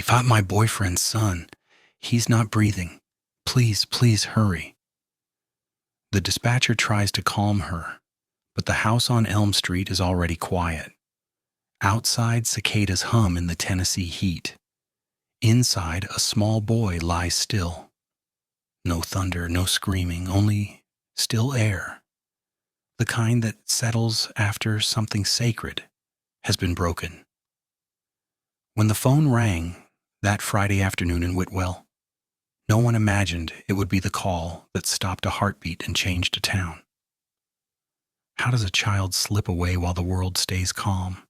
"I'm my boyfriend's son. He's not breathing. Please, please hurry." The dispatcher tries to calm her, but the house on Elm Street is already quiet. Outside, cicadas hum in the Tennessee heat. Inside, a small boy lies still. No thunder, no screaming, only still air. The kind that settles after something sacred has been broken. When the phone rang that Friday afternoon in Whitwell, no one imagined it would be the call that stopped a heartbeat and changed a town. How does a child slip away while the world stays calm?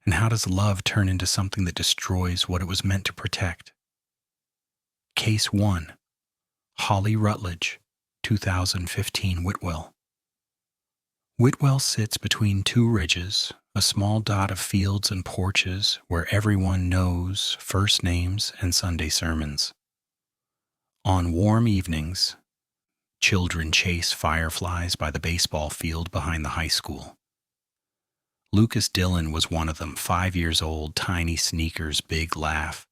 And how does love turn into something that destroys what it was meant to protect? Case 1. Holly Rutledge, 2015 Whitwell. Whitwell sits between two ridges, a small dot of fields and porches where everyone knows first names and Sunday sermons. On warm evenings, children chase fireflies by the baseball field behind the high school. Lucas Dillon was one of them, 5 years old, tiny sneakers, big laugh.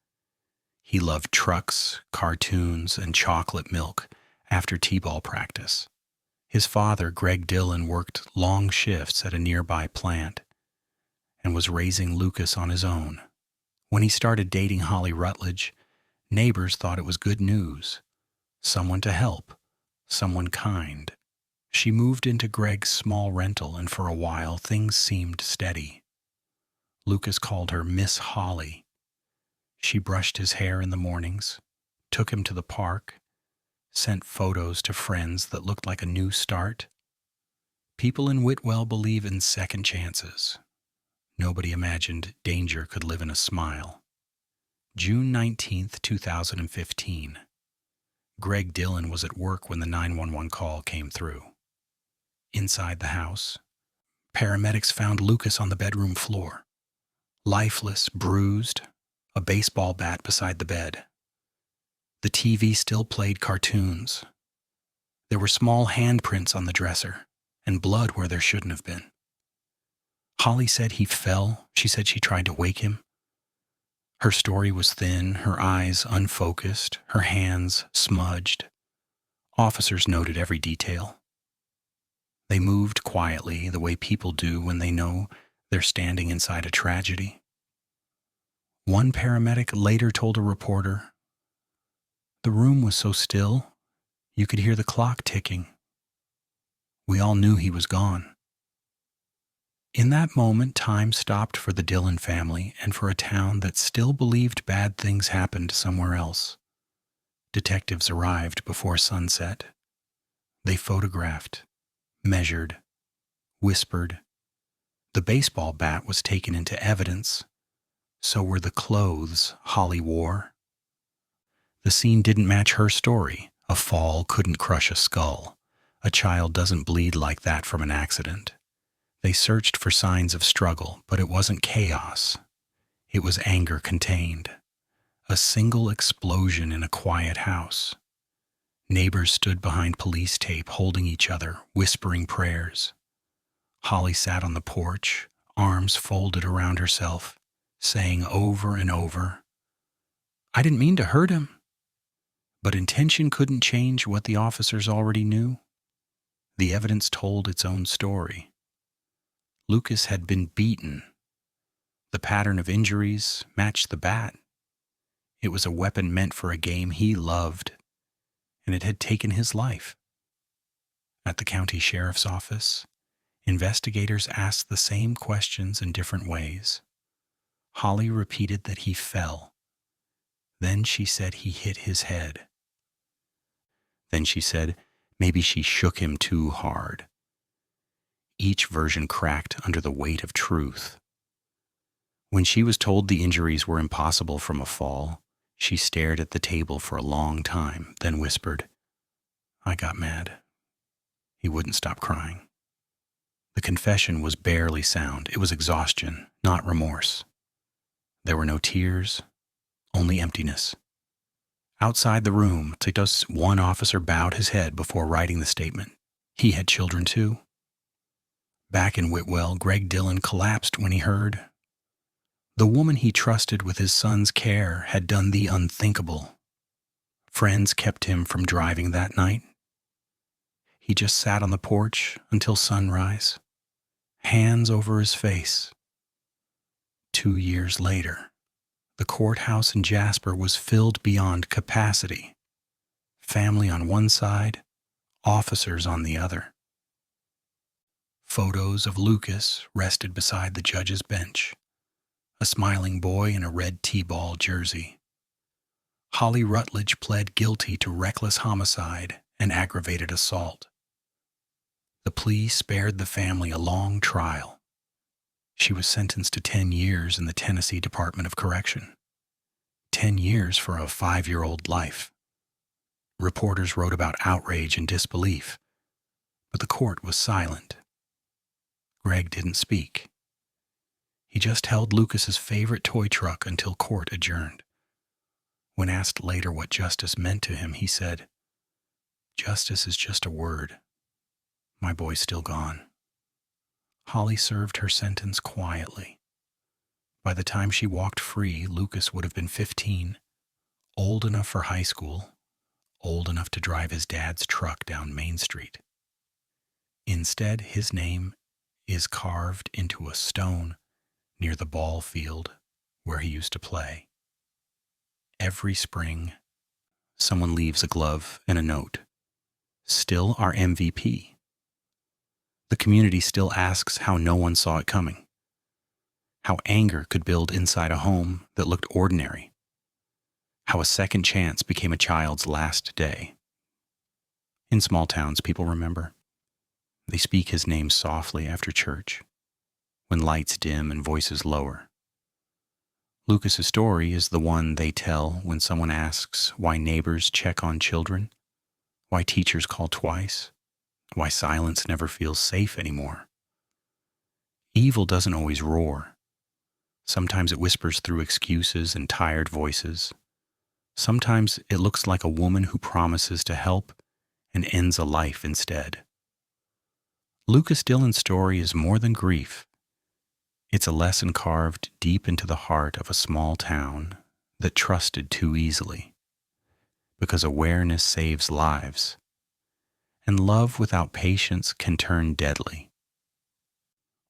He loved trucks, cartoons, and chocolate milk after t-ball practice. His father, Greg Dillon, worked long shifts at a nearby plant and was raising Lucas on his own. When he started dating Holly Rutledge, neighbors thought it was good news. Someone to help, someone kind. She moved into Greg's small rental, and for a while things seemed steady. Lucas called her Miss Holly. She brushed his hair in the mornings, took him to the park, sent photos to friends that looked like a new start. People in Whitwell believe in second chances. Nobody imagined danger could live in a smile. June 19th, 2015. Greg Dillon was at work when the 911 call came through. Inside the house, paramedics found Lucas on the bedroom floor, lifeless, bruised, a baseball bat beside the bed. The TV still played cartoons. There were small handprints on the dresser and blood where there shouldn't have been. Holly said he fell. She said she tried to wake him. Her story was thin, her eyes unfocused, her hands smudged. Officers noted every detail. They moved quietly, the way people do when they know they're standing inside a tragedy. One paramedic later told a reporter, "The room was so still, you could hear the clock ticking. We all knew he was gone." In that moment, time stopped for the Dillon family and for a town that still believed bad things happened somewhere else. Detectives arrived before sunset. They photographed, measured, whispered. The baseball bat was taken into evidence. So were the clothes Holly wore. The scene didn't match her story. A fall couldn't crush a skull. A child doesn't bleed like that from an accident. They searched for signs of struggle, but it wasn't chaos. It was anger contained. A single explosion in a quiet house. Neighbors stood behind police tape, holding each other, whispering prayers. Holly sat on the porch, arms folded around herself, saying over and over, "I didn't mean to hurt him." But intention couldn't change what the officers already knew. The evidence told its own story. Lucas had been beaten. The pattern of injuries matched the bat. It was a weapon meant for a game he loved, and it had taken his life. At the county sheriff's office, investigators asked the same questions in different ways. Holly repeated that he fell. Then she said he hit his head. Then she said maybe she shook him too hard. Each version cracked under the weight of truth. When she was told the injuries were impossible from a fall, she stared at the table for a long time, then whispered, "I got mad." He wouldn't stop crying. The confession was barely sound. It was exhaustion, not remorse. There were no tears, only emptiness. Outside the room, one officer bowed his head before writing the statement. He had children too. Back in Whitwell, Greg Dillon collapsed when he heard, The woman he trusted with his son's care had done the unthinkable. Friends kept him from driving that night. He just sat on the porch until sunrise, hands over his face. 2 years later, the courthouse in Jasper was filled beyond capacity. Family on one side, officers on the other. Photos of Lucas rested beside the judge's bench, a smiling boy in a red T-ball jersey. Holly Rutledge pled guilty to reckless homicide and aggravated assault. The plea spared the family a long trial. She was sentenced to 10 years in the Tennessee Department of Correction. 10 years for a 5-year-old life. Reporters wrote about outrage and disbelief, but the court was silent. Greg didn't speak. He just held Lucas's favorite toy truck until court adjourned. When asked later what justice meant to him, he said, "Justice is just a word. My boy's still gone." Holly served her sentence quietly. By the time she walked free, Lucas would have been 15, old enough for high school, old enough to drive his dad's truck down Main Street. Instead, his name is carved into a stone near the ball field where he used to play. Every spring, someone leaves a glove and a note. Still our MVP. The community still asks how no one saw it coming. How anger could build inside a home that looked ordinary. How a second chance became a child's last day. In small towns, people remember. They speak his name softly after church, when lights dim and voices lower. Lucas's story is the one they tell when someone asks why neighbors check on children, why teachers call twice, why silence never feels safe anymore. Evil doesn't always roar. Sometimes it whispers through excuses and tired voices. Sometimes it looks like a woman who promises to help and ends a life instead. Lucas Dillon's story is more than grief. It's a lesson carved deep into the heart of a small town that trusted too easily. Because awareness saves lives, and love without patience can turn deadly.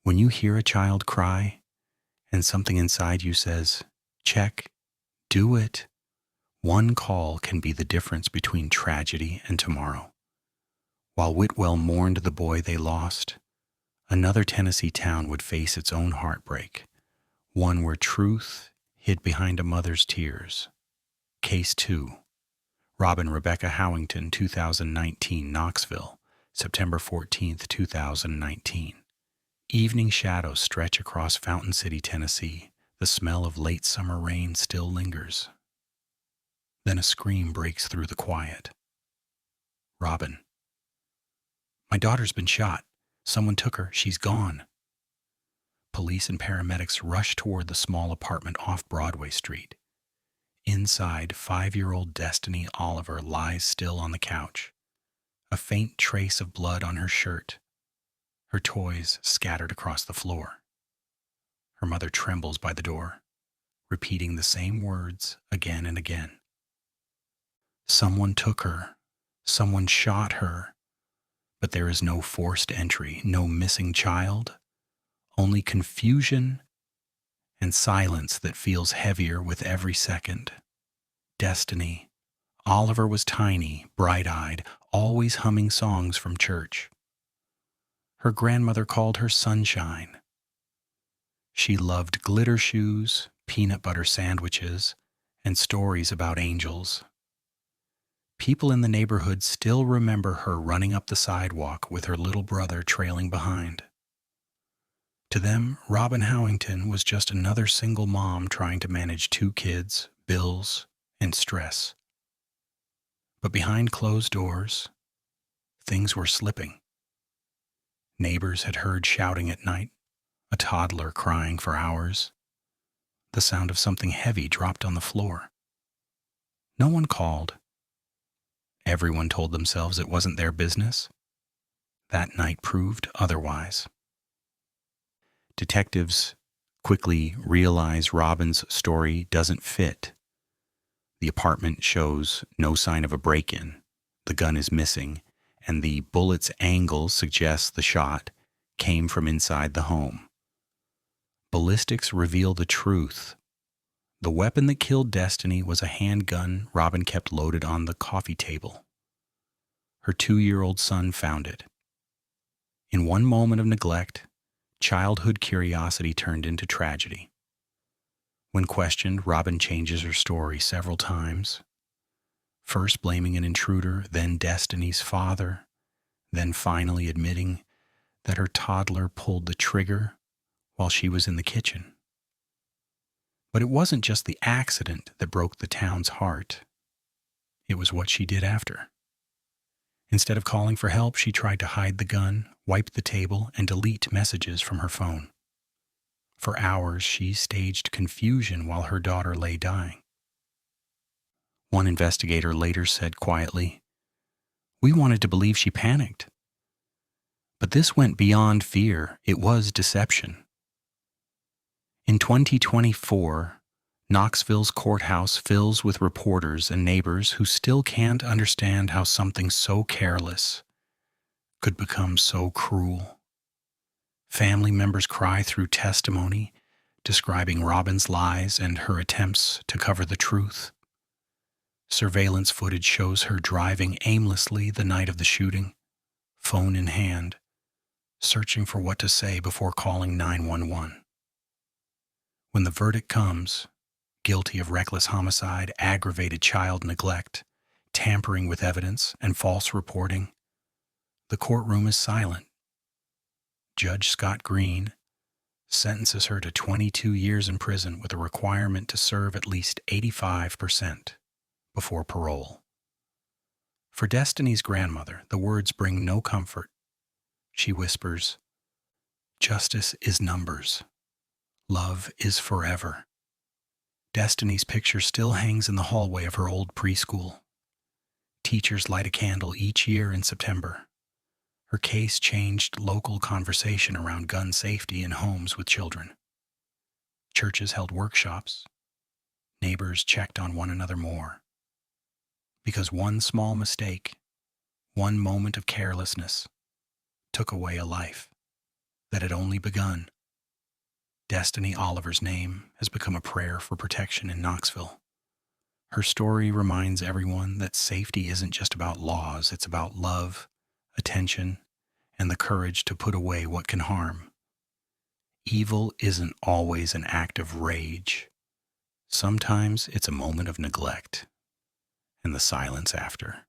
When you hear a child cry, and something inside you says, "Check, do it," one call can be the difference between tragedy and tomorrow. While Whitwell mourned the boy they lost, another Tennessee town would face its own heartbreak, one where truth hid behind a mother's tears. Case 2. Robin Rebecca Howington, 2019, Knoxville, September 14th, 2019. Evening shadows stretch across Fountain City, Tennessee. The smell of late summer rain still lingers. Then a scream breaks through the quiet. Robin. "My daughter's been shot. Someone took her. She's gone." Police and paramedics rush toward the small apartment off Broadway Street. Inside, 5-year-old Destiny Oliver lies still on the couch, a faint trace of blood on her shirt, her toys scattered across the floor. Her mother trembles by the door, repeating the same words again and again. Someone took her. Someone shot her. But there is no forced entry, no missing child, only confusion and silence that feels heavier with every second. Destiny. Oliver was tiny, bright-eyed, always humming songs from church. Her grandmother called her Sunshine. She loved glitter shoes, peanut butter sandwiches, and stories about angels. People in the neighborhood still remember her running up the sidewalk with her little brother trailing behind. To them, Robin Howington was just another single mom trying to manage 2 kids, bills, and stress. But behind closed doors, things were slipping. Neighbors had heard shouting at night, a toddler crying for hours. The sound of something heavy dropped on the floor. No one called. Everyone told themselves it wasn't their business. That night proved otherwise. Detectives quickly realize Robin's story doesn't fit. The apartment shows no sign of a break-in, the gun is missing, and the bullet's angle suggests the shot came from inside the home. Ballistics reveal the truth. The weapon that killed Destiny was a handgun Robin kept loaded on the coffee table. Her 2-year-old son found it. In one moment of neglect, childhood curiosity turned into tragedy. When questioned, Robin changes her story several times, first blaming an intruder, then Destiny's father, then finally admitting that her toddler pulled the trigger while she was in the kitchen. But it wasn't just the accident that broke the town's heart. It was what she did after. Instead of calling for help, she tried to hide the gun, wipe the table, and delete messages from her phone. For hours, she staged confusion while her daughter lay dying. One investigator later said quietly, "We wanted to believe she panicked." But this went beyond fear. It was deception. In 2024, Knoxville's courthouse fills with reporters and neighbors who still can't understand how something so careless could become so cruel. Family members cry through testimony, describing Robin's lies and her attempts to cover the truth. Surveillance footage shows her driving aimlessly the night of the shooting, phone in hand, searching for what to say before calling 911. When the verdict comes, guilty of reckless homicide, aggravated child neglect, tampering with evidence, and false reporting, the courtroom is silent. Judge Scott Green sentences her to 22 years in prison with a requirement to serve at least 85% before parole. For Destiny's grandmother, the words bring no comfort. She whispers, "Justice is numbers. Love is forever." Destiny's picture still hangs in the hallway of her old preschool. Teachers light a candle each year in September. Her case changed local conversation around gun safety in homes with children. Churches held workshops. Neighbors checked on one another more. Because one small mistake, one moment of carelessness, took away a life that had only begun. Destiny Oliver's name has become a prayer for protection in Knoxville. Her story reminds everyone that safety isn't just about laws, it's about love, attention, and the courage to put away what can harm. Evil isn't always an act of rage. Sometimes it's a moment of neglect and the silence after.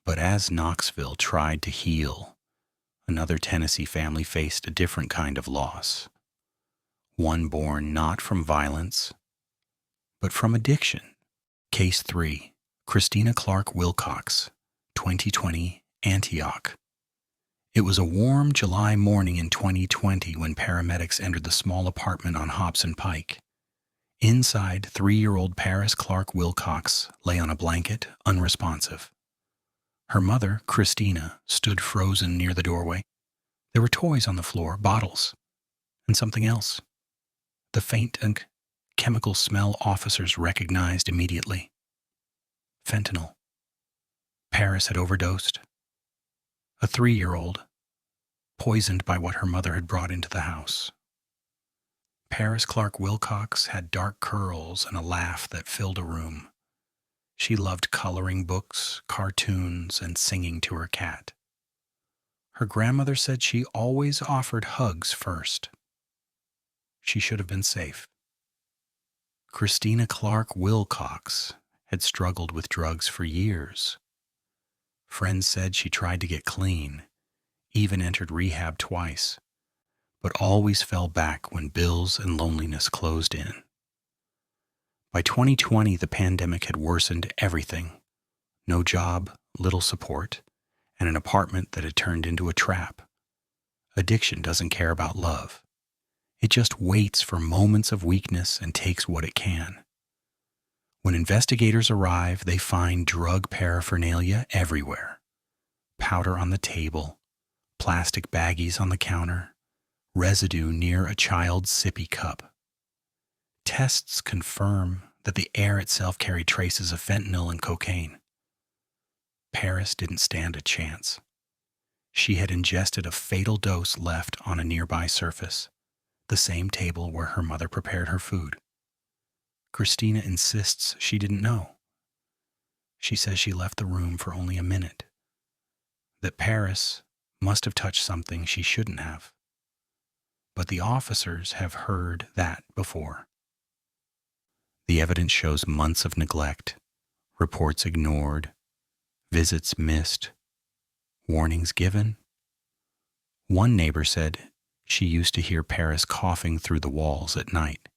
But as Knoxville tried to heal, another Tennessee family faced a different kind of loss. One born not from violence, but from addiction. Case 3, Christina Clark-Wilcox, 2020, Antioch. It was a warm July morning in 2020 when paramedics entered the small apartment on Hobson Pike. Inside, 3-year-old Paris Clark-Wilcox lay on a blanket, unresponsive. Her mother, Christina, stood frozen near the doorway. There were toys on the floor, bottles, and something else. The faint and chemical smell officers recognized immediately. Fentanyl. Paris had overdosed. A 3-year-old, poisoned by what her mother had brought into the house. Paris Clark-Wilcox had dark curls and a laugh that filled a room. She loved coloring books, cartoons, and singing to her cat. Her grandmother said she always offered hugs first. She should have been safe. Christina Clark-Wilcox had struggled with drugs for years. Friends said she tried to get clean, even entered rehab twice, but always fell back when bills and loneliness closed in. By 2020, the pandemic had worsened everything. No job, little support, and an apartment that had turned into a trap. Addiction doesn't care about love. It just waits for moments of weakness and takes what it can. When investigators arrive, they find drug paraphernalia everywhere. Powder on the table, plastic baggies on the counter, residue near a child's sippy cup. Tests confirm that the air itself carried traces of fentanyl and cocaine. Paris didn't stand a chance. She had ingested a fatal dose left on a nearby surface, the same table where her mother prepared her food. Christina insists she didn't know. She says she left the room for only a minute, that Paris must have touched something she shouldn't have. But the officers have heard that before. The evidence shows months of neglect, reports ignored, visits missed, warnings given. One neighbor said she used to hear Paris coughing through the walls at night.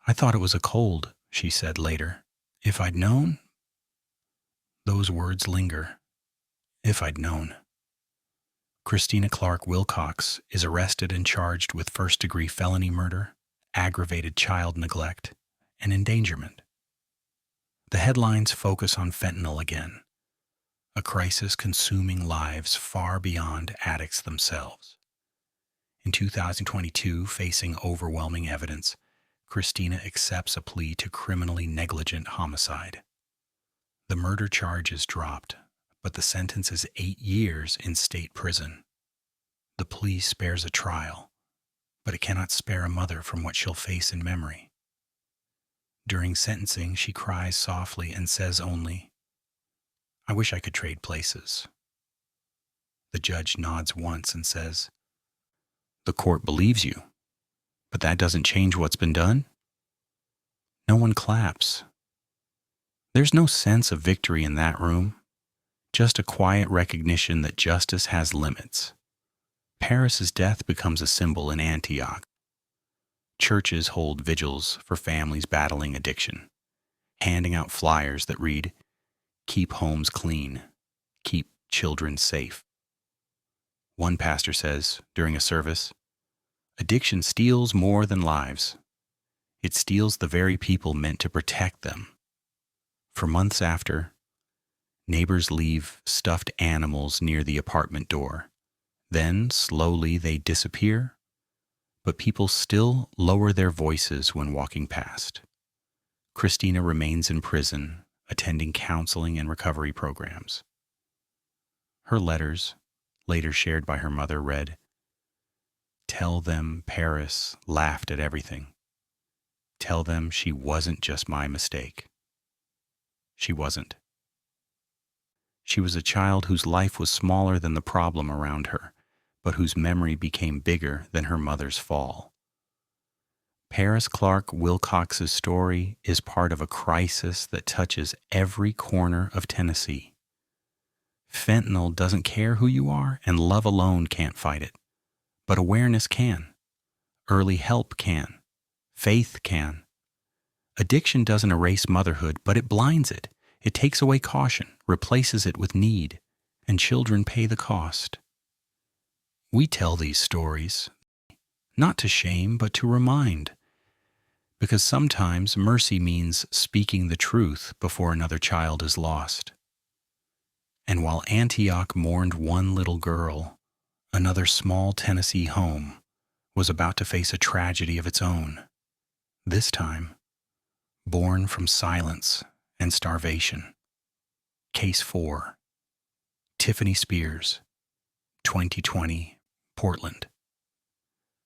"I thought it was a cold," she said later. "If I'd known." Those words linger. If I'd known. Christina Clark-Wilcox is arrested and charged with first-degree felony murder, aggravated child neglect, and endangerment. The headlines focus on fentanyl again, a crisis consuming lives far beyond addicts themselves. In 2022, facing overwhelming evidence, Christina accepts a plea to criminally negligent homicide. The murder charge is dropped, but the sentence is 8 years in state prison. The plea spares a trial, but it cannot spare a mother from what she'll face in memory. During sentencing, she cries softly and says only, "I wish I could trade places." The judge nods once and says, "The court believes you, but that doesn't change what's been done." No one claps. There's no sense of victory in that room, just a quiet recognition that justice has limits. Paris's death becomes a symbol in Antioch. Churches hold vigils for families battling addiction, handing out flyers that read, "Keep homes clean, keep children safe." One pastor says during a service, "Addiction steals more than lives. It steals the very people meant to protect them." For months after, neighbors leave stuffed animals near the apartment door. Then, slowly, they disappear, but people still lower their voices when walking past. Christina remains in prison, attending counseling and recovery programs. Her letters, later shared by her mother, read, "Tell them Paris laughed at everything. Tell them she wasn't just my mistake." She wasn't. She was a child whose life was smaller than the problem around her, but whose memory became bigger than her mother's fall. Paris Clark-Wilcox's story is part of a crisis that touches every corner of Tennessee. Fentanyl doesn't care who you are, and love alone can't fight it. But awareness can. Early help can. Faith can. Addiction doesn't erase motherhood, but it blinds it. It takes away caution, replaces it with need, and children pay the cost. We tell these stories, not to shame, but to remind. Because sometimes mercy means speaking the truth before another child is lost. And while Antioch mourned one little girl, another small Tennessee home was about to face a tragedy of its own. This time, born from silence and starvation. Case 4. Tiffany Spears, 2020, Portland.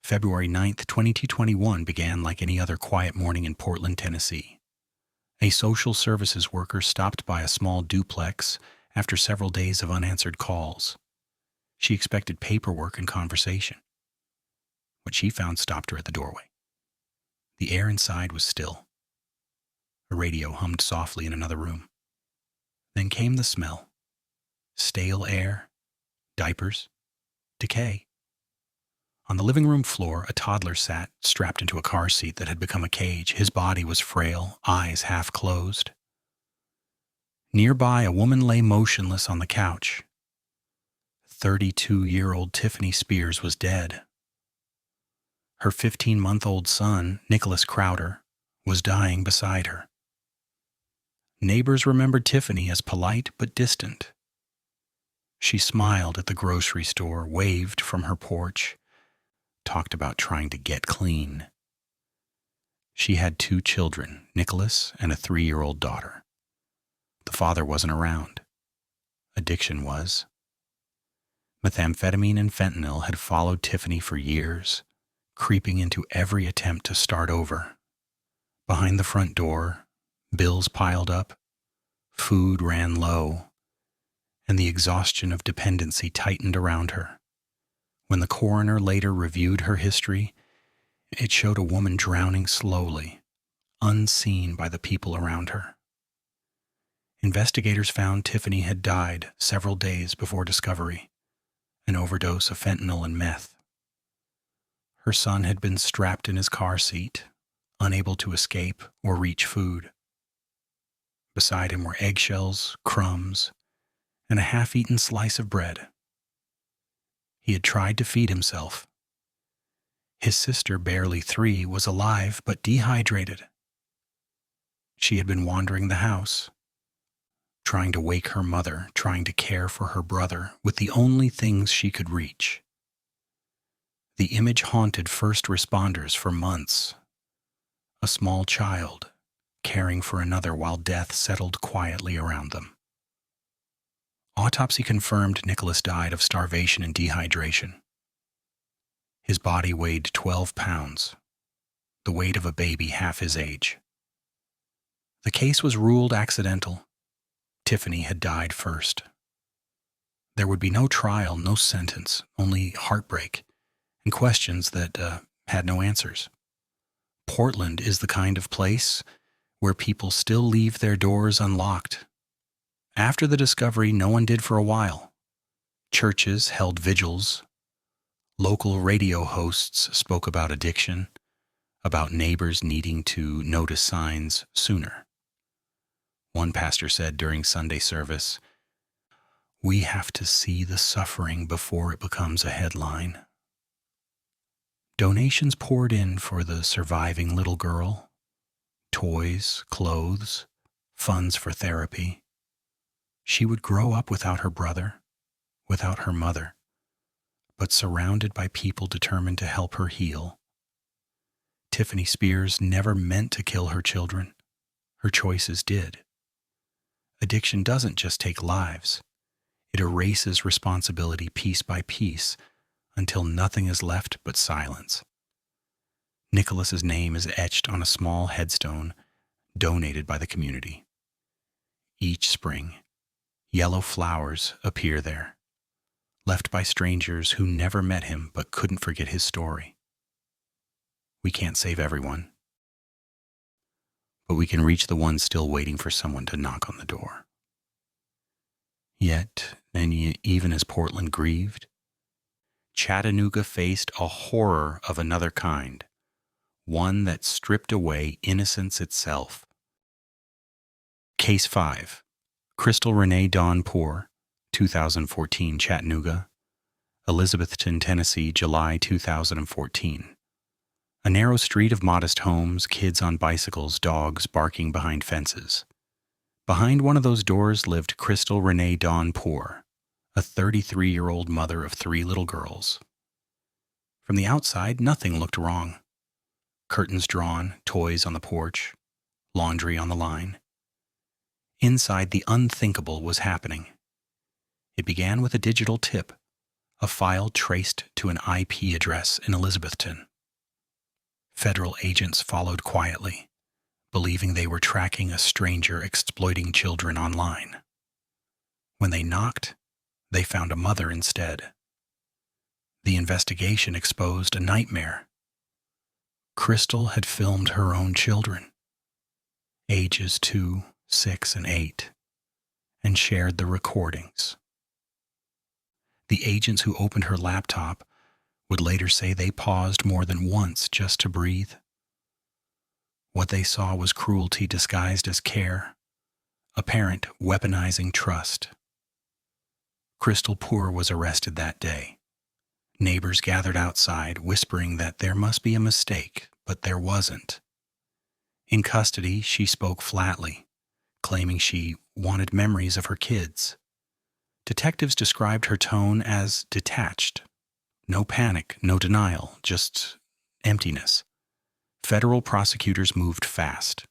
February 9th, 2021 began like any other quiet morning in Portland, Tennessee. A social services worker stopped by a small duplex after several days of unanswered calls. She expected paperwork and conversation. What she found stopped her at the doorway. The air inside was still. A radio hummed softly in another room. Then came the smell. Stale air, diapers, decay. On the living room floor, a toddler sat, strapped into a car seat that had become a cage. His body was frail, eyes half closed. Nearby, a woman lay motionless on the couch. 32-year-old Tiffany Spears was dead. Her 15-month-old son, Nicholas Crowder, was dying beside her. Neighbors remembered Tiffany as polite but distant. She smiled at the grocery store, waved from her porch, talked about trying to get clean. She had 2 children, Nicholas and a 3-year-old daughter. The father wasn't around. Addiction was. Methamphetamine and fentanyl had followed Tiffany for years, creeping into every attempt to start over. Behind the front door, bills piled up, food ran low, and the exhaustion of dependency tightened around her. When the coroner later reviewed her history, it showed a woman drowning slowly, unseen by the people around her. Investigators found Tiffany had died several days before discovery, an overdose of fentanyl and meth. Her son had been strapped in his car seat, unable to escape or reach food. Beside him were eggshells, crumbs, and a half-eaten slice of bread. He had tried to feed himself. His sister, barely 3, was alive but dehydrated. She had been wandering the house, trying to wake her mother, trying to care for her brother with the only things she could reach. The image haunted first responders for months. A small child caring for another while death settled quietly around them. Autopsy confirmed Nicholas died of starvation and dehydration. His body weighed 12 pounds, the weight of a baby half his age. The case was ruled accidental. Tiffany had died first. There would be no trial, no sentence, only heartbreak and questions that had no answers. Portland is the kind of place where people still leave their doors unlocked. After the discovery, no one did for a while. Churches held vigils. Local radio hosts spoke about addiction, about neighbors needing to notice signs sooner. One pastor said during Sunday service, "We have to see the suffering before it becomes a headline." Donations poured in for the surviving little girl. Toys, clothes, funds for therapy. She would grow up without her brother, without her mother, but surrounded by people determined to help her heal. Tiffany Spears never meant to kill her children. Her choices did. Addiction doesn't just take lives. It erases responsibility piece by piece until nothing is left but silence. Nicholas's name is etched on a small headstone donated by the community. Each spring, yellow flowers appear there, left by strangers who never met him but couldn't forget his story. We can't save everyone, but we can reach the ones still waiting for someone to knock on the door. Yet, and even as Portland grieved, Chattanooga faced a horror of another kind, one that stripped away innocence itself. Case 5. Crystal Renee Dawn Poore, 2014, Chattanooga, Elizabethton, Tennessee, July 2014. A narrow street of modest homes, kids on bicycles, dogs barking behind fences. Behind one of those doors lived Crystal Renee Dawn Poore, a 33-year-old mother of 3 little girls. From the outside, nothing looked wrong. Curtains drawn, toys on the porch, laundry on the line. Inside, the unthinkable was happening. It began with a digital tip, a file traced to an IP address in Elizabethton. Federal agents followed quietly, believing they were tracking a stranger exploiting children online. When they knocked, they found a mother instead. The investigation exposed a nightmare. Crystal had filmed her own children, ages 2, 6, and 8, and shared the recordings. The agents who opened her laptop would later say they paused more than once just to breathe. What they saw was cruelty disguised as care, a parent weaponizing trust. Crystal Poore was arrested that day. Neighbors gathered outside, whispering that there must be a mistake, but there wasn't. In custody, she spoke flatly, claiming she wanted memories of her kids. Detectives described her tone as detached, No panic, no denial, just emptiness. Federal prosecutors moved fast.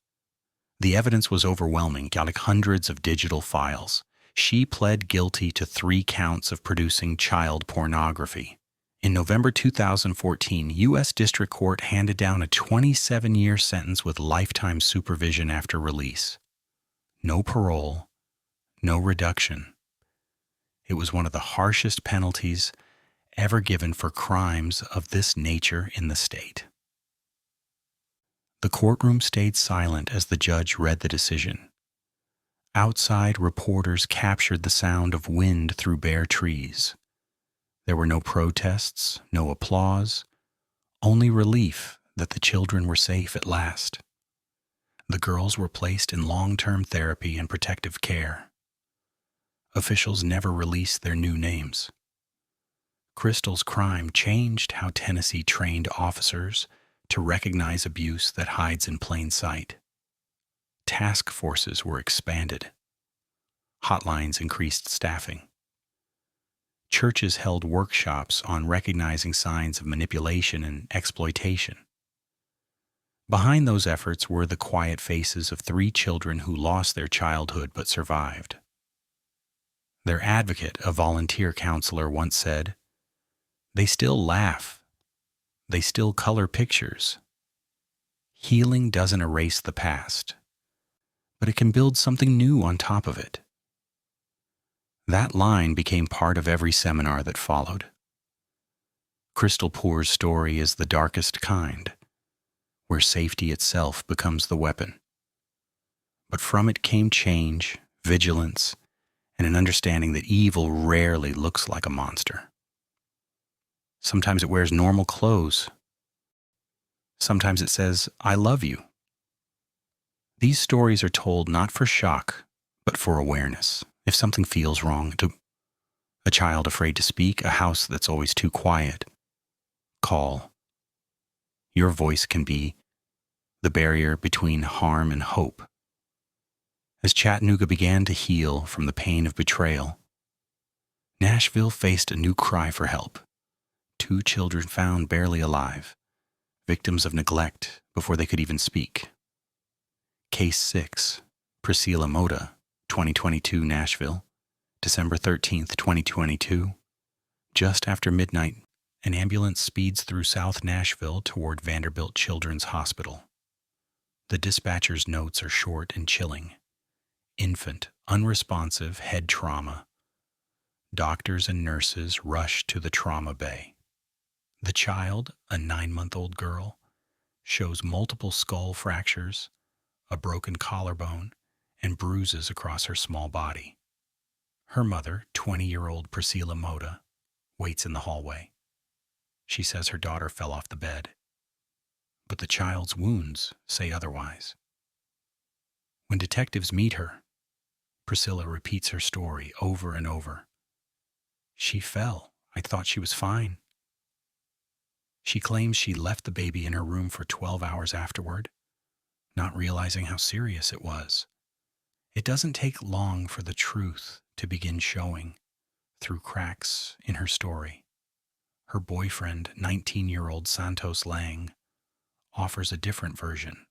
The evidence was overwhelming, like hundreds of digital files. She pled guilty to 3 counts of producing child pornography. In November 2014, U.S. District Court handed down a 27-year sentence with lifetime supervision after release. No parole, no reduction. It was one of the harshest penalties ever given for crimes of this nature in the state. The courtroom stayed silent as the judge read the decision. Outside, reporters captured the sound of wind through bare trees. There were no protests, no applause, only relief that the children were safe at last. The girls were placed in long-term therapy and protective care. Officials never released their new names. Crystal's crime changed how Tennessee trained officers to recognize abuse that hides in plain sight. Task forces were expanded. Hotlines increased staffing. Churches held workshops on recognizing signs of manipulation and exploitation. Behind those efforts were the quiet faces of 3 children who lost their childhood but survived. Their advocate, a volunteer counselor, once said, "They still laugh. They still color pictures. Healing doesn't erase the past, but it can build something new on top of it." That line became part of every seminar that followed. Crystal Poore's story is the darkest kind, where safety itself becomes the weapon. But from it came change, vigilance, and an understanding that evil rarely looks like a monster. Sometimes it wears normal clothes. Sometimes it says, "I love you." These stories are told not for shock, but for awareness. If something feels wrong, a child afraid to speak, a house that's always too quiet, call. Your voice can be the barrier between harm and hope. As Chattanooga began to heal from the pain of betrayal, Nashville faced a new cry for help. 2 children found barely alive, victims of neglect before they could even speak. Case 6, Priscila Mota, 2022 Nashville, December 13th, 2022. Just after midnight, an ambulance speeds through South Nashville toward Vanderbilt Children's Hospital. The dispatcher's notes are short and chilling. Infant, unresponsive, head trauma. Doctors and nurses rush to the trauma bay. The child, a 9-month-old girl, shows multiple skull fractures, a broken collarbone, and bruises across her small body. Her mother, 20-year-old Priscila Mota, waits in the hallway. She says her daughter fell off the bed, but the child's wounds say otherwise. When detectives meet her, Priscila repeats her story over and over. "She fell. I thought she was fine." She claims she left the baby in her room for 12 hours afterward, not realizing how serious it was. It doesn't take long for the truth to begin showing through cracks in her story. Her boyfriend, 19-year-old Santos Lang, offers a different version.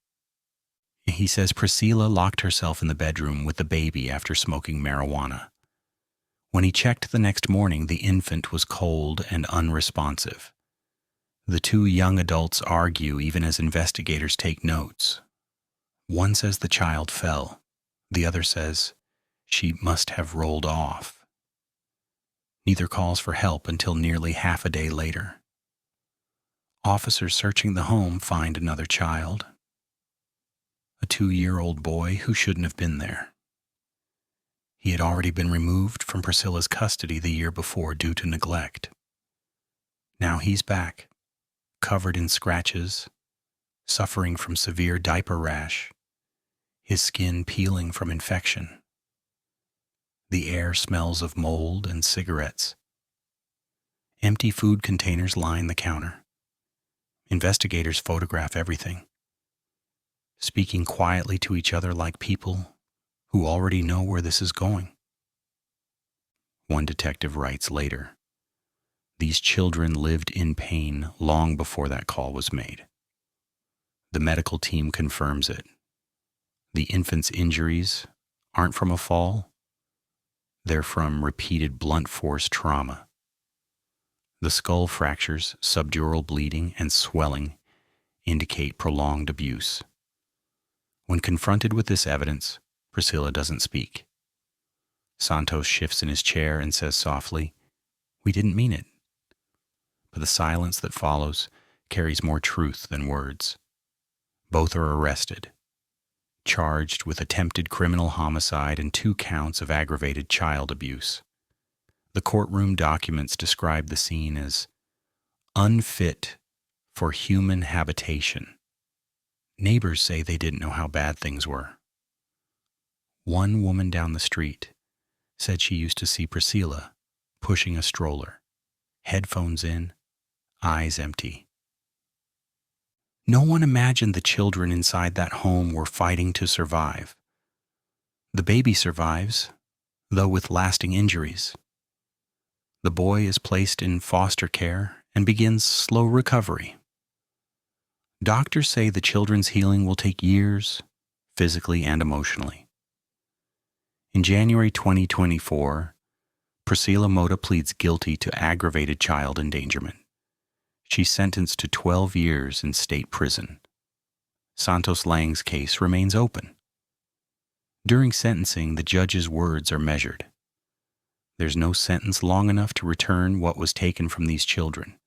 He says Priscila locked herself in the bedroom with the baby after smoking marijuana. When he checked the next morning, the infant was cold and unresponsive. The 2 young adults argue even as investigators take notes. One says the child fell. The other says she must have rolled off. Neither calls for help until nearly half a day later. Officers searching the home find another child, a 2-year-old boy who shouldn't have been there. He had already been removed from Priscila's custody the year before due to neglect. Now he's back, covered in scratches, suffering from severe diaper rash, his skin peeling from infection. The air smells of mold and cigarettes. Empty food containers line the counter. Investigators photograph everything, speaking quietly to each other like people who already know where this is going. One detective writes later, These children lived in pain long before that call was made. The medical team confirms it. The infant's injuries aren't from a fall. They're from repeated blunt force trauma. The skull fractures, subdural bleeding, and swelling indicate prolonged abuse. When confronted with this evidence, Priscila doesn't speak. Santos shifts in his chair and says softly, "We didn't mean it." But the silence that follows carries more truth than words. Both are arrested, charged with attempted criminal homicide and 2 counts of aggravated child abuse. The courtroom documents describe the scene as unfit for human habitation. Neighbors say they didn't know how bad things were. One woman down the street said she used to see Priscila pushing a stroller, headphones in, eyes empty. No one imagined the children inside that home were fighting to survive. The baby survives, though with lasting injuries. The boy is placed in foster care and begins slow recovery. Doctors say the children's healing will take years, physically and emotionally. In January 2024, Priscila Mota pleads guilty to aggravated child endangerment. She's sentenced to 12 years in state prison. Santos Lang's case remains open. During sentencing, the judge's words are measured. There's no sentence long enough to return what was taken from these children,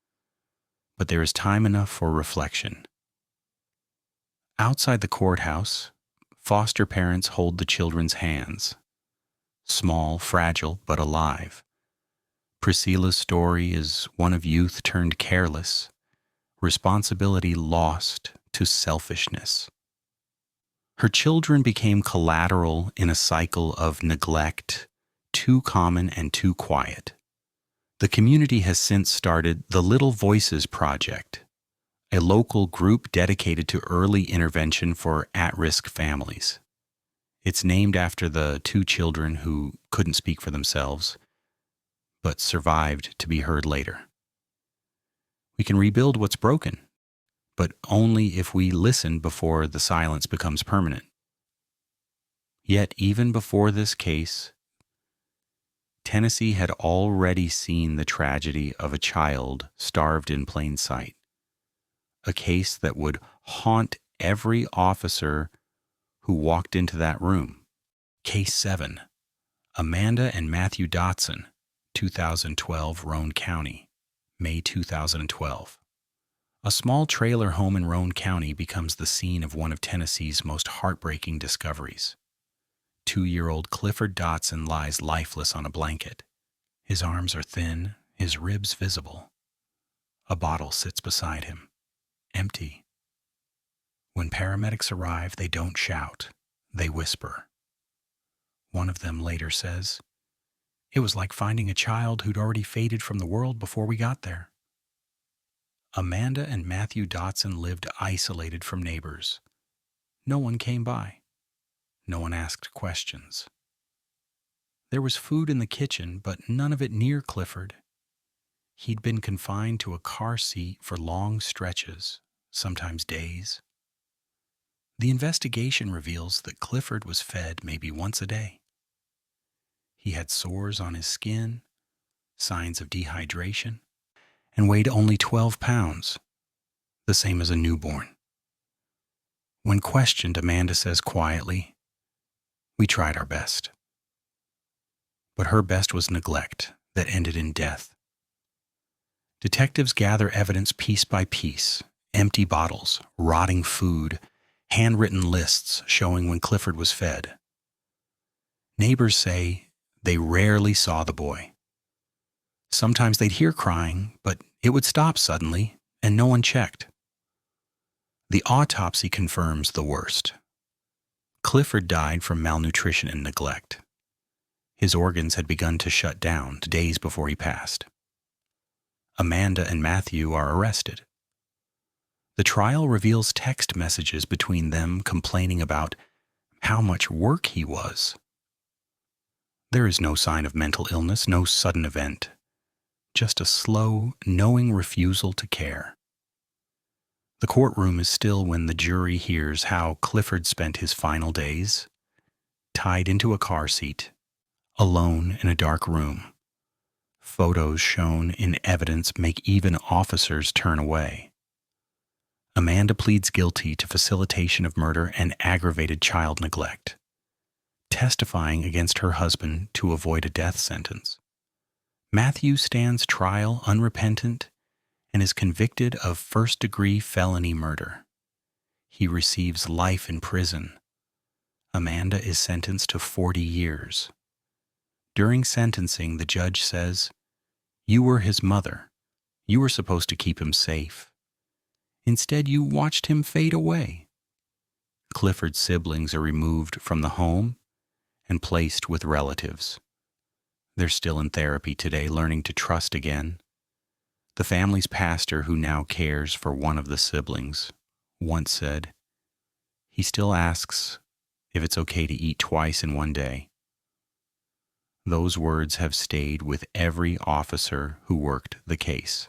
but there is time enough for reflection. Outside the courthouse, foster parents hold the children's hands. Small, fragile, but alive. Priscila's story is one of youth turned careless, responsibility lost to selfishness. Her children became collateral in a cycle of neglect, too common and too quiet. The community has since started the Little Voices Project, a local group dedicated to early intervention for at-risk families. It's named after the 2 children who couldn't speak for themselves, but survived to be heard later. We can rebuild what's broken, but only if we listen before the silence becomes permanent. Yet even before this case, Tennessee had already seen the tragedy of a child starved in plain sight, a case that would haunt every officer who walked into that room. Case 7, Amanda and Matthew Dotson, 2012, Roane County, May 2012. A small trailer home in Roane County becomes the scene of one of Tennessee's most heartbreaking discoveries. 2-year-old Clifford Dotson lies lifeless on a blanket. His arms are thin, his ribs visible. A bottle sits beside him, empty. When paramedics arrive, they don't shout, they whisper. One of them later says, "It was like finding a child who'd already faded from the world before we got there." Amanda and Matthew Dotson lived isolated from neighbors. No one came by. No one asked questions. There was food in the kitchen, but none of it near Clifford. He'd been confined to a car seat for long stretches, sometimes days. The investigation reveals that Clifford was fed maybe once a day. He had sores on his skin, signs of dehydration, and weighed only 12 pounds, the same as a newborn. When questioned, Amanda says quietly, "We tried our best." But her best was neglect that ended in death. Detectives gather evidence piece by piece, empty bottles, rotting food, handwritten lists showing when Clifford was fed. Neighbors say they rarely saw the boy. Sometimes they'd hear crying, but it would stop suddenly, and no one checked. The autopsy confirms the worst. Clifford died from malnutrition and neglect. His organs had begun to shut down days before he passed. Amanda and Matthew are arrested. The trial reveals text messages between them complaining about how much work he was. There is no sign of mental illness, no sudden event. just a slow, knowing refusal to care. The courtroom is still when the jury hears how Clifford spent his final days, tied into a car seat, alone in a dark room. Photos shown in evidence make even officers turn away. Amanda pleads guilty to facilitation of murder and aggravated child neglect, testifying against her husband to avoid a death sentence. Matthew stands trial unrepentant and is convicted of first-degree felony murder. He receives life in prison. Amanda is sentenced to 40 years. During sentencing, the judge says, "You were his mother. You were supposed to keep him safe. Instead, you watched him fade away." Clifford's siblings are removed from the home and placed with relatives. They're still in therapy today, learning to trust again. The family's pastor, who now cares for one of the siblings, once said, "He still asks if it's okay to eat twice in one day." Those words have stayed with every officer who worked the case.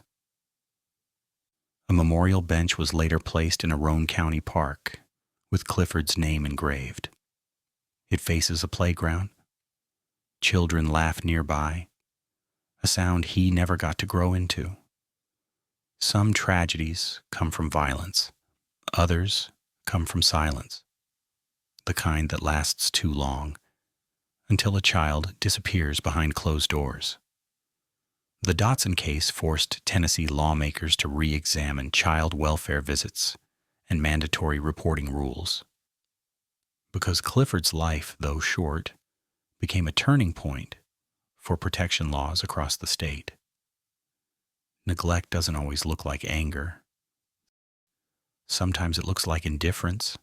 A memorial bench was later placed in a Roane County park with Clifford's name engraved. It faces a playground. Children laugh nearby, a sound he never got to grow into. Some tragedies come from violence. Others come from silence, the kind that lasts too long, until a child disappears behind closed doors. The Dotson case forced Tennessee lawmakers to re-examine child welfare visits and mandatory reporting rules. Because Clifford's life, though short, became a turning point for protection laws across the state. Neglect doesn't always look like anger. Sometimes it looks like indifference,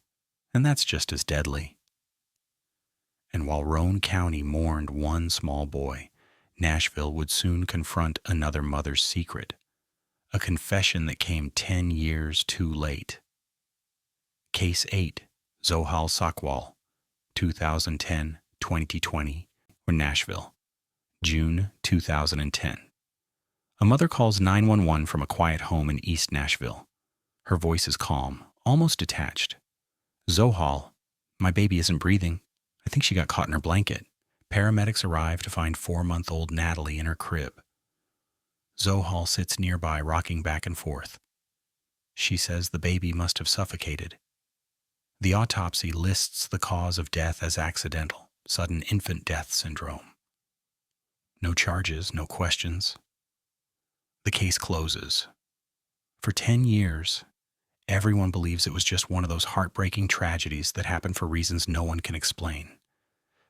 and that's just as deadly. And while Roane County mourned one small boy, Nashville would soon confront another mother's secret, a confession that came 10 years too late. Case 8, Zohal Sakwall, 2010-2020, or Nashville, June 2010. A mother calls 911 from a quiet home in East Nashville. Her voice is calm, almost detached. "Zohal, my baby isn't breathing. I think she got caught in her blanket." Paramedics arrive to find 4-month-old Natalie in her crib. Zohal sits nearby, rocking back and forth. She says the baby must have suffocated. The autopsy lists the cause of death as accidental, sudden infant death syndrome. No charges, no questions. The case closes. For 10 years, everyone believes it was just one of those heartbreaking tragedies that happen for reasons no one can explain.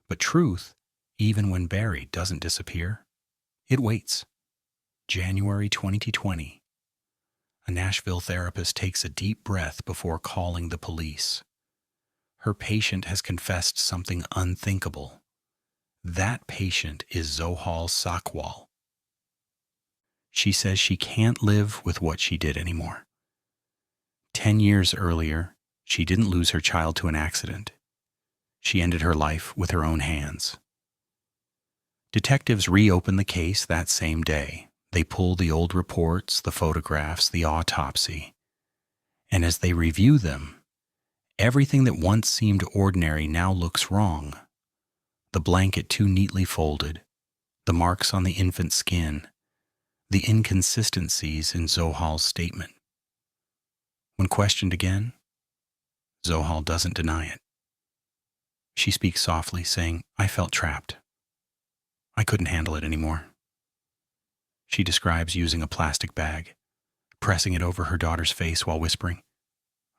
But truth, even when buried, doesn't disappear. It waits. January 2020. A Nashville therapist takes a deep breath before calling the police. Her patient has confessed something unthinkable. That patient is Zohal Sakwall. She says she can't live with what she did anymore. 10 years earlier, she didn't lose her child to an accident. She ended her life with her own hands. Detectives reopen the case that same day. They pull the old reports, the photographs, the autopsy. And as they review them, everything that once seemed ordinary now looks wrong. The blanket too neatly folded, the marks on the infant's skin, the inconsistencies in Zohal's statement. When questioned again, Zohal doesn't deny it. She speaks softly, saying, "I felt trapped. I couldn't handle it anymore." She describes using a plastic bag, pressing it over her daughter's face while whispering,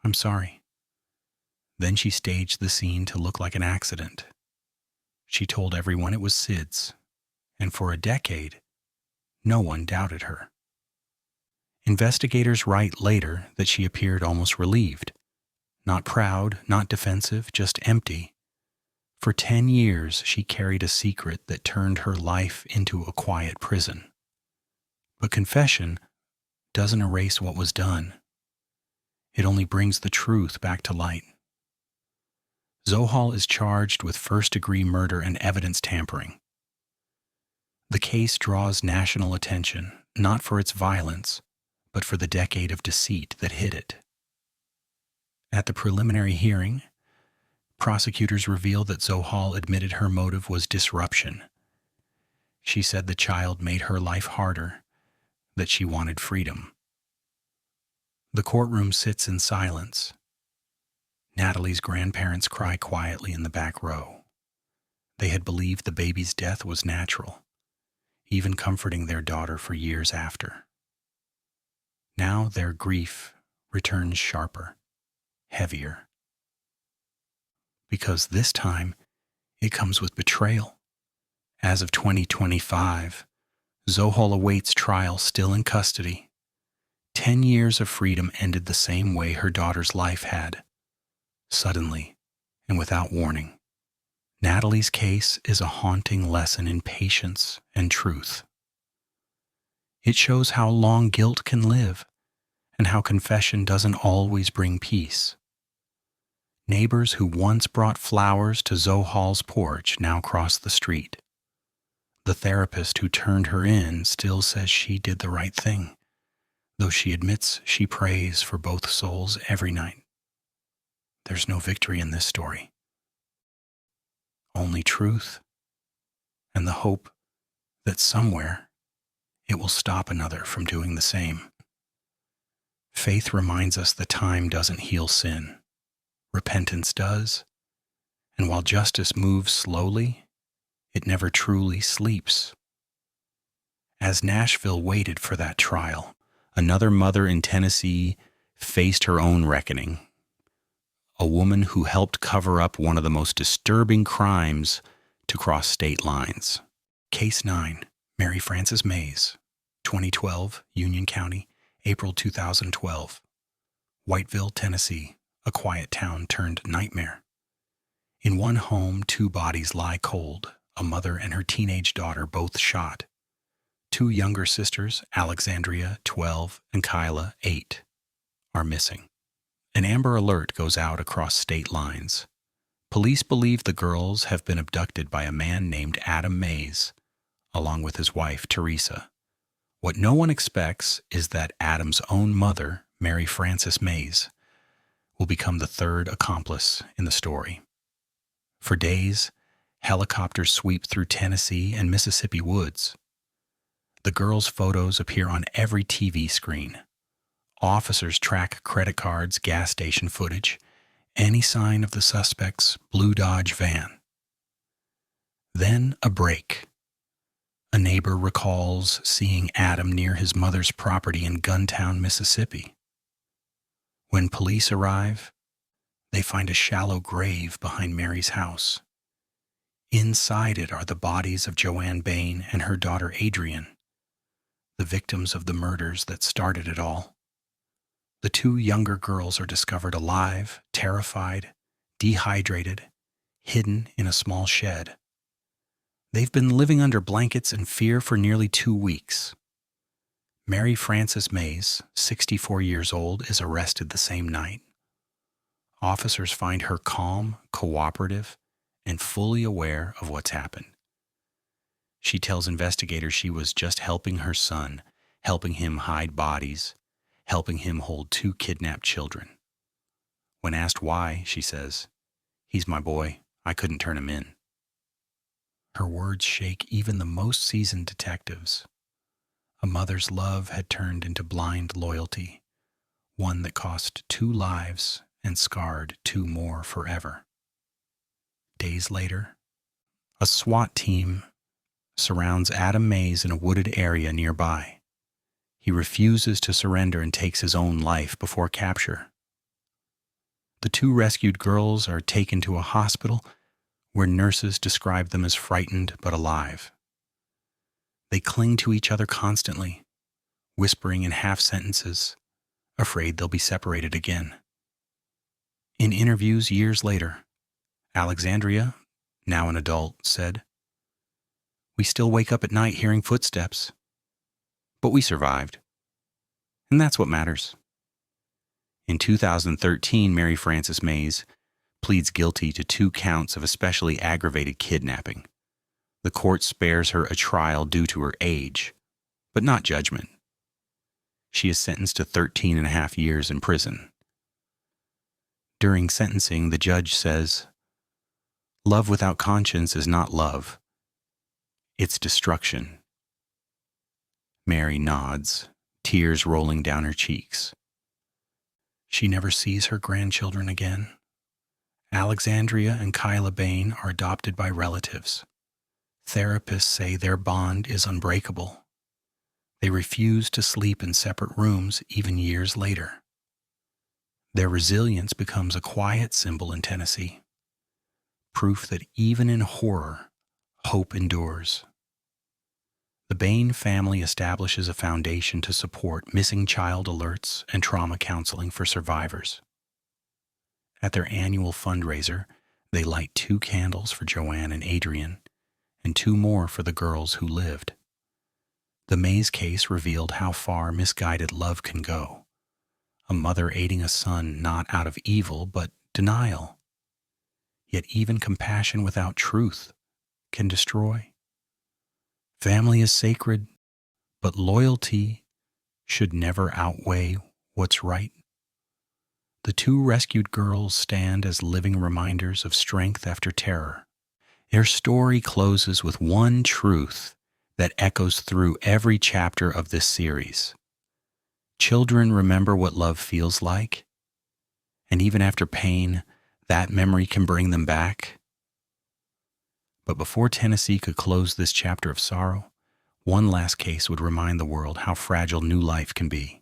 "I'm sorry." Then she staged the scene to look like an accident. She told everyone it was Sid's, and for a decade, no one doubted her. Investigators write later that she appeared almost relieved. Not proud, not defensive, just empty. For 10 years, she carried a secret that turned her life into a quiet prison. But confession doesn't erase what was done. It only brings the truth back to light. Zohal is charged with first-degree murder and evidence tampering. The case draws national attention, not for its violence, but for the decade of deceit that hid it. At the preliminary hearing, prosecutors revealed that Zohal admitted her motive was disruption. She said the child made her life harder, that she wanted freedom. The courtroom sits in silence. Natalie's grandparents cry quietly in the back row. They had believed the baby's death was natural, even comforting their daughter for years after. Now their grief returns sharper, heavier. Because this time, it comes with betrayal. As of 2025, Zohal awaits trial still in custody. 10 years of freedom ended the same way her daughter's life had, suddenly and without warning. Natalie's case is a haunting lesson in patience and truth. It shows how long guilt can live and how confession doesn't always bring peace. Neighbors who once brought flowers to Zohal's porch now cross the street. The therapist who turned her in still says she did the right thing, though she admits she prays for both souls every night. There's no victory in this story. Only truth and the hope that somewhere it will stop another from doing the same. Faith reminds us that time doesn't heal sin. Repentance does, and while justice moves slowly, it never truly sleeps. As Nashville waited for that trial, another mother in Tennessee faced her own reckoning. A woman who helped cover up one of the most disturbing crimes to cross state lines. Case 9, Mary Frances Mays, 2012, Union County, April 2012. Whiteville, Tennessee, a quiet town turned nightmare. In one home, 2 bodies lie cold, a mother and her teenage daughter both shot. 2 younger sisters, Alexandria, 12, and Kyla, 8, are missing. An Amber Alert goes out across state lines. Police believe the girls have been abducted by a man named Adam Mays, along with his wife, Teresa. What no one expects is that Adam's own mother, Mary Frances Mays, will become the 3rd accomplice in the story. For days, helicopters sweep through Tennessee and Mississippi woods. The girls' photos appear on every TV screen. Officers track credit cards, gas station footage, any sign of the suspect's blue Dodge van. Then a break. A neighbor recalls seeing Adam near his mother's property in Guntown, Mississippi. When police arrive, they find a shallow grave behind Mary's house. Inside it are the bodies of Joanne Bain and her daughter Adrienne, the victims of the murders that started it all. The 2 younger girls are discovered alive, terrified, dehydrated, hidden in a small shed. They've been living under blankets and fear for nearly 2 weeks. Mary Frances Mays, 64 years old, is arrested the same night. Officers find her calm, cooperative, and fully aware of what's happened. She tells investigators she was just helping her son, helping him hide bodies, helping him hold 2 kidnapped children. When asked why, she says, "He's my boy. I couldn't turn him in." Her words shake even the most seasoned detectives. A mother's love had turned into blind loyalty, one that cost 2 lives and scarred 2 more forever. Days later, a SWAT team surrounds Adam Mays in a wooded area nearby. He refuses to surrender and takes his own life before capture. The 2 rescued girls are taken to a hospital where nurses describe them as frightened but alive. They cling to each other constantly, whispering in half sentences, afraid they'll be separated again. In interviews years later, Alexandria, now an adult, said, "We still wake up at night hearing footsteps, but we survived. And that's what matters." In 2013, Mary Frances Mays pleads guilty to 2 counts of especially aggravated kidnapping. The court spares her a trial due to her age, but not judgment. She is sentenced to 13 and a half years in prison. During sentencing, the judge says, "Love without conscience is not love. It's destruction." Mary nods, tears rolling down her cheeks. She never sees her grandchildren again. Alexandria and Kyla Bain are adopted by relatives. Therapists say their bond is unbreakable. They refuse to sleep in separate rooms even years later. Their resilience becomes a quiet symbol in Tennessee, proof that even in horror, hope endures. The Bain family establishes a foundation to support missing child alerts and trauma counseling for survivors. At their annual fundraiser, they light 2 candles for Joanne and Adrian, and 2 more for the girls who lived. The Mays case revealed how far misguided love can go. A mother aiding a son not out of evil, but denial. Yet even compassion without truth can destroy. Family is sacred, but loyalty should never outweigh what's right. The 2 rescued girls stand as living reminders of strength after terror. Their story closes with one truth that echoes through every chapter of this series. Children remember what love feels like, and even after pain, that memory can bring them back. But before Tennessee could close this chapter of sorrow, one last case would remind the world how fragile new life can be.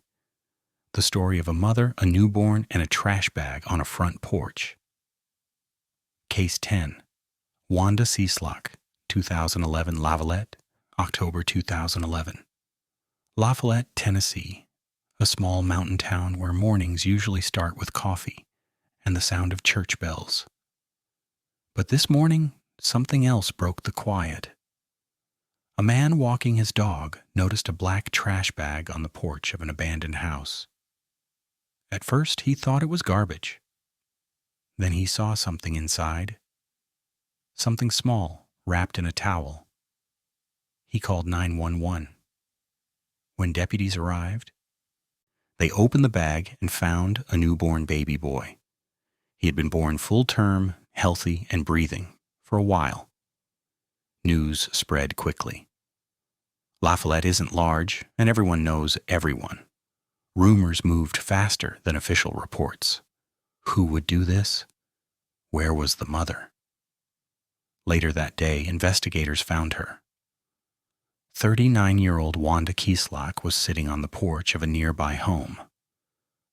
The story of a mother, a newborn, and a trash bag on a front porch. Case 10. Wanda Cieslak, 2011, LaFollette, October 2011. LaFollette, Tennessee, a small mountain town where mornings usually start with coffee and the sound of church bells. But this morning, something else broke the quiet. A man walking his dog noticed a black trash bag on the porch of an abandoned house. At first, he thought it was garbage. Then he saw something inside. Something small, wrapped in a towel. He called 911. When deputies arrived, they opened the bag and found a newborn baby boy. He had been born full-term, healthy, and breathing for a while. News spread quickly. LaFollette isn't large, and everyone knows everyone. Rumors moved faster than official reports. Who would do this? Where was the mother? Later that day, investigators found her. 39-year-old Wanda Cieslak was sitting on the porch of a nearby home,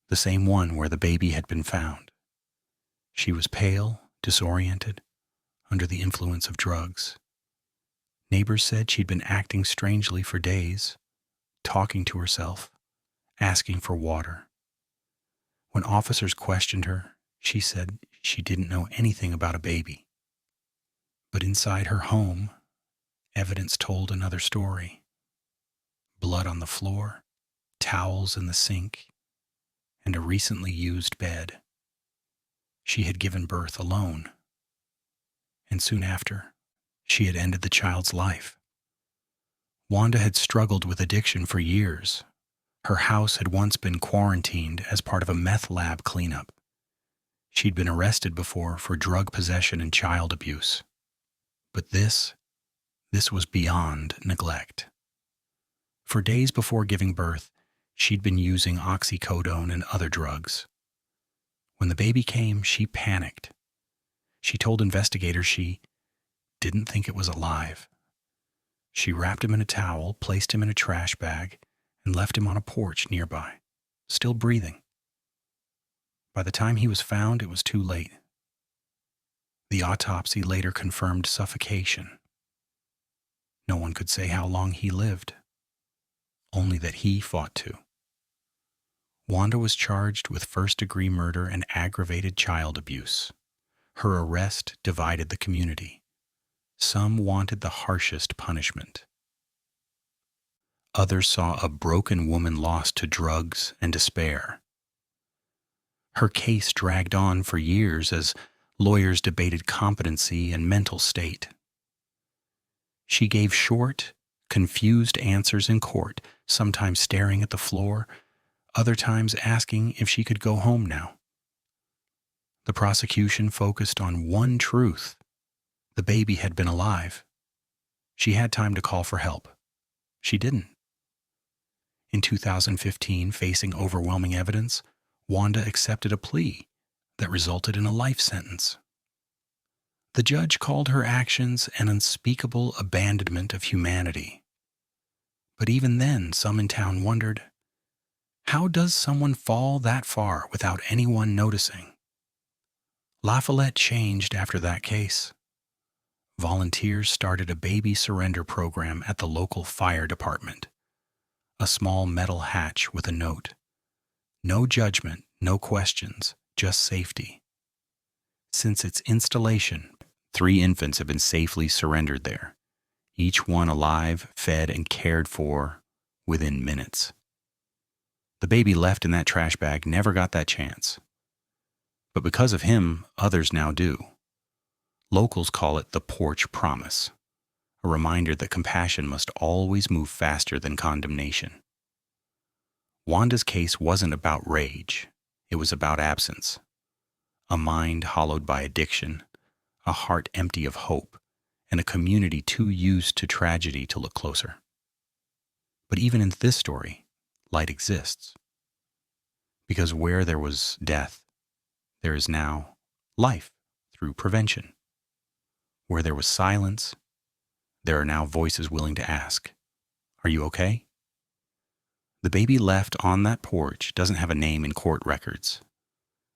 the same one where the baby had been found. She was pale, disoriented, under the influence of drugs. Neighbors said she'd been acting strangely for days, talking to herself, asking for water. When officers questioned her, she said she didn't know anything about a baby. But inside her home, evidence told another story. Blood on the floor, towels in the sink, and a recently used bed. She had given birth alone, and soon after, she had ended the child's life. Wanda had struggled with addiction for years. Her house had once been quarantined as part of a meth lab cleanup. She'd been arrested before for drug possession and child abuse. But this was beyond neglect. For days before giving birth, she'd been using oxycodone and other drugs. When the baby came, she panicked. She told investigators she didn't think it was alive. She wrapped him in a towel, placed him in a trash bag, and left him on a porch nearby, still breathing. By the time he was found, it was too late. The autopsy later confirmed suffocation. No one could say how long he lived, only that he fought to. Wanda was charged with first-degree murder and aggravated child abuse. Her arrest divided the community. Some wanted the harshest punishment. Others saw a broken woman lost to drugs and despair. Her case dragged on for years as lawyers debated competency and mental state. She gave short, confused answers in court, sometimes staring at the floor, other times asking if she could go home now. The prosecution focused on one truth: the baby had been alive. She had time to call for help. She didn't. In 2015, facing overwhelming evidence, Wanda accepted a plea that resulted in a life sentence. The judge called her actions an unspeakable abandonment of humanity. But even then, some in town wondered, how does someone fall that far without anyone noticing? LaFollette changed after that case. Volunteers started a baby surrender program at the local fire department. A small metal hatch with a note. No judgment, no questions, just safety. Since its installation, 3 infants have been safely surrendered there, each one alive, fed, and cared for within minutes. The baby left in that trash bag never got that chance. But because of him, others now do. Locals call it the Porch Promise, a reminder that compassion must always move faster than condemnation. Wanda's case wasn't about rage. It was about absence. A mind hollowed by addiction, a heart empty of hope, and a community too used to tragedy to look closer. But even in this story, light exists. Because where there was death, there is now life through prevention. Where there was silence, there are now voices willing to ask, "Are you okay?" The baby left on that porch doesn't have a name in court records,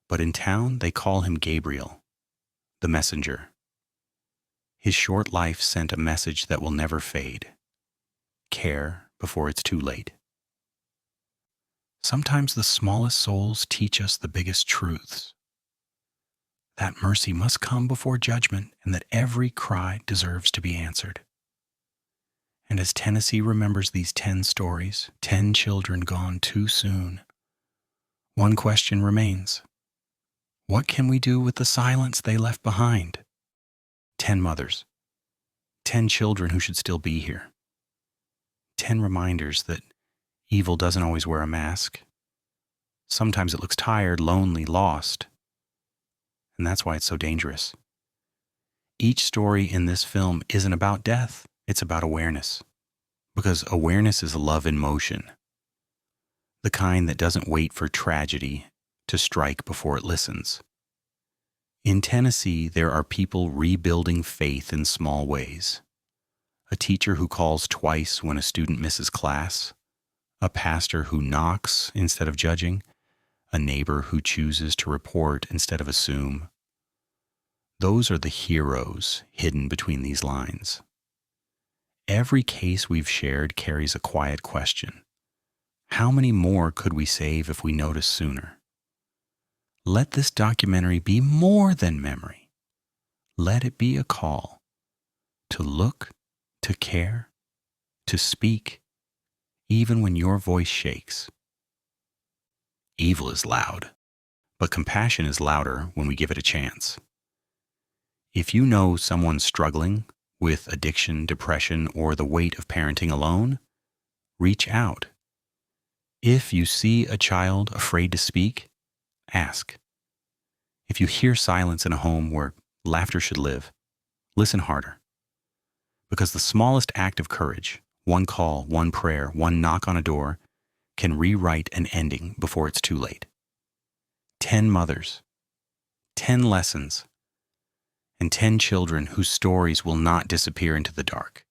but in town they call him Gabriel, the messenger. His short life sent a message that will never fade. Care before it's too late. Sometimes the smallest souls teach us the biggest truths. That mercy must come before judgment, and that every cry deserves to be answered. And as Tennessee remembers these 10 stories, 10 children gone too soon, one question remains. What can we do with the silence they left behind? 10 mothers, 10 children who should still be here. 10 reminders that evil doesn't always wear a mask. Sometimes it looks tired, lonely, lost. And that's why it's so dangerous. Each story in this film isn't about death, it's about awareness. Because awareness is love in motion. The kind that doesn't wait for tragedy to strike before it listens. In Tennessee, there are people rebuilding faith in small ways. A teacher who calls twice when a student misses class. A pastor who knocks instead of judging. A neighbor who chooses to report instead of assume. Those are the heroes hidden between these lines. Every case we've shared carries a quiet question. How many more could we save if we noticed sooner? Let this documentary be more than memory. Let it be a call to look, to care, to speak, even when your voice shakes. Evil is loud, but compassion is louder when we give it a chance. If you know someone struggling with addiction, depression, or the weight of parenting alone, reach out. If you see a child afraid to speak, ask. If you hear silence in a home where laughter should live, listen harder. Because the smallest act of courage, one call, one prayer, one knock on a door, can rewrite an ending before it's too late. 10 mothers, 10 lessons, and 10 children whose stories will not disappear into the dark.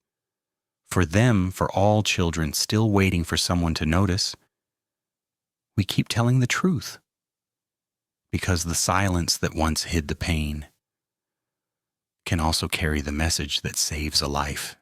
For them, for all children still waiting for someone to notice, we keep telling the truth. Because the silence that once hid the pain can also carry the message that saves a life.